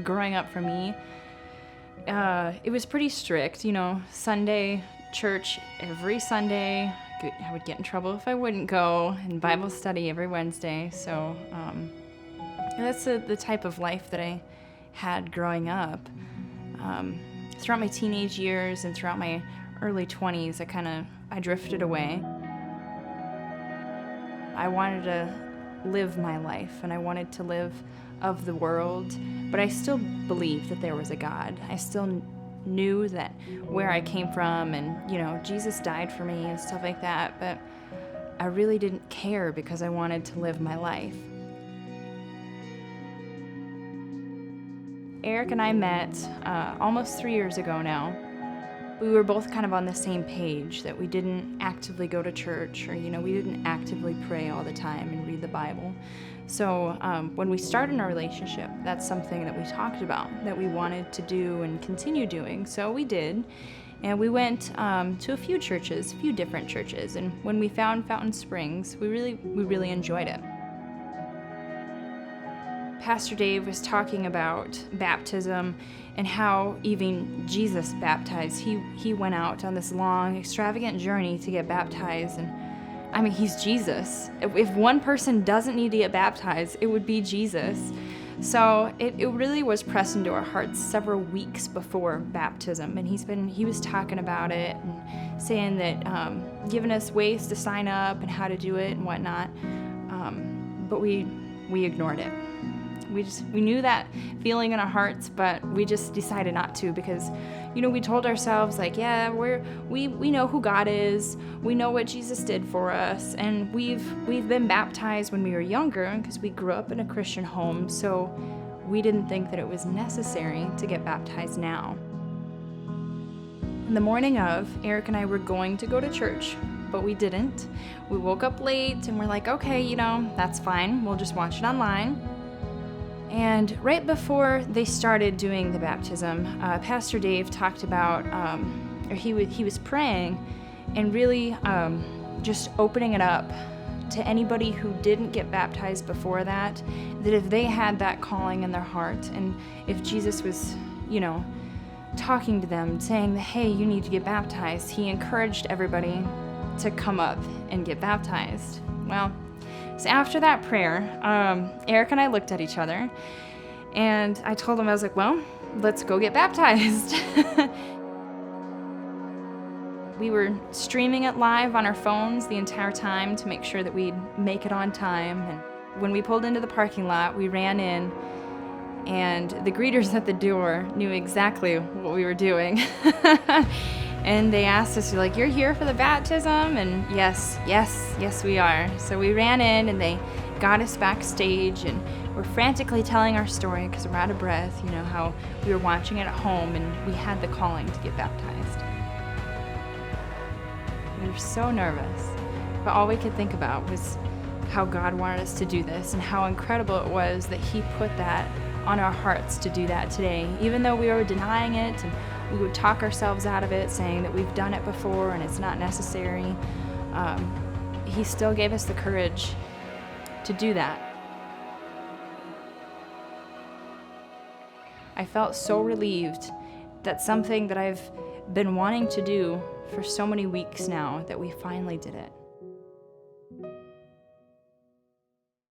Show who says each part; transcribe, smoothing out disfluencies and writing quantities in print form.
Speaker 1: Growing up for me, it was pretty strict, Sunday church every Sunday. I would get in trouble if I wouldn't go, and Bible study every Wednesday. So that's the type of life that I had growing up. Throughout my teenage years and throughout my early 20s, I drifted away. I wanted to live my life, and I wanted to live of the world, but I still believed that there was a God. I still knew that where I came from, and Jesus died for me and stuff like that, but I really didn't care because I wanted to live my life. Eric and I met almost 3 years ago now. We were both kind of on the same page that we didn't actively go to church, or we didn't actively pray all the time and read the Bible. So when we started our relationship, that's something that we talked about, that we wanted to do and continue doing. So we did, and we went to a few different churches. And when we found Fountain Springs, we really enjoyed it. Pastor Dave was talking about baptism and how even Jesus baptized. He went out on this long, extravagant journey to get baptized, and he's Jesus. If one person doesn't need to get baptized, it would be Jesus. So it really was pressed into our hearts several weeks before baptism, and he was talking about it and saying that, giving us ways to sign up and how to do it and whatnot, but we ignored it. We knew that feeling in our hearts, but we just decided not to because, we told ourselves yeah, we know who God is, we know what Jesus did for us, and we've been baptized when we were younger because we grew up in a Christian home, so we didn't think that it was necessary to get baptized now. In the morning of, Eric and I were going to go to church, but we didn't. We woke up late and we're like, okay, that's fine, we'll just watch it online. And right before they started doing the baptism, Pastor Dave talked about, or he was praying and really just opening it up to anybody who didn't get baptized before that if they had that calling in their heart, and if Jesus was, talking to them, saying that, hey, you need to get baptized, he encouraged everybody to come up and get baptized. Well, so after that prayer, Eric and I looked at each other, and I told him, I was like, well, let's go get baptized. We were streaming it live on our phones the entire time to make sure that we'd make it on time. And when we pulled into the parking lot, we ran in, and the greeters at the door knew exactly what we were doing. And they asked us, you're here for the baptism? And yes, we are. So we ran in, and they got us backstage, and we're frantically telling our story because we're out of breath, how we were watching it at home, and we had the calling to get baptized. We were so nervous, but all we could think about was how God wanted us to do this and how incredible it was that he put that on our hearts to do that today, even though we were denying it, and we would talk ourselves out of it, saying that we've done it before and it's not necessary. He still gave us the courage to do that. I felt so relieved that something that I've been wanting to do for so many weeks now, that we finally did it.